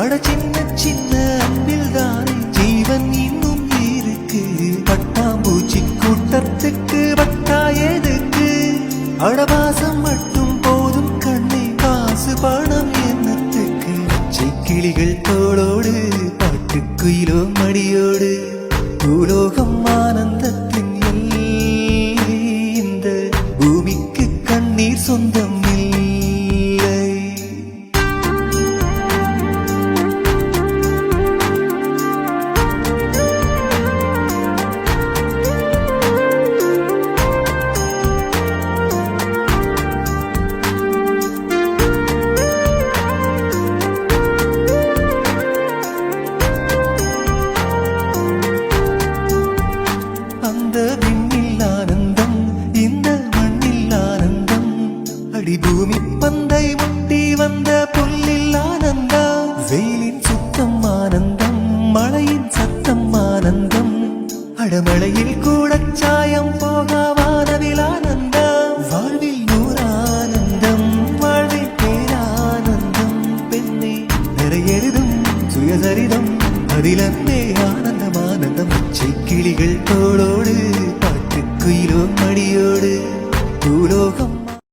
அட சின்ன சின்ன அன்பில் தானே ஜீவன் இன்னும் இருக்கு. பட்டாம்பூச்சி கூட்டத்துக்கு பட்டா எதுக்கு? அடவாசம் மட்டும் போதும் கண்ணே, காசு பணம் என்னத்துக்கு? கிளிகள் தோளோடு பாட்டுக்குயிலோ மடியோடு பூலோகம் ஆனந்தத்தின் எல்லை. இந்த பூமிக்கு கண்ணீர் சொந்தம் இல்லை. அந்த விண்ணில் ஆனந்தம், இந்த மண்ணில் ஆனந்தம். அடிபூமி பந்தை முட்டி வந்த புல்லில் ஆனந்தம். வெயிலின் சுத்தம் ஆனந்தம், மழையின் சத்தம் ஆனந்தம். அடமழையில் கூட சாயம் போக வானவில் ஆனந்தம். வாழ்வில் நூறானந்தம், வாழ்வில் பேரானந்தம். பெண்ணே நிறையெழுதும் சுயசரிதம், அதிலந்தே ஆனந்தம் ஆனந்தம். கிளிகள் தோளோடு பாட்டுக்குயிலோ மடியோடு பூலோகம்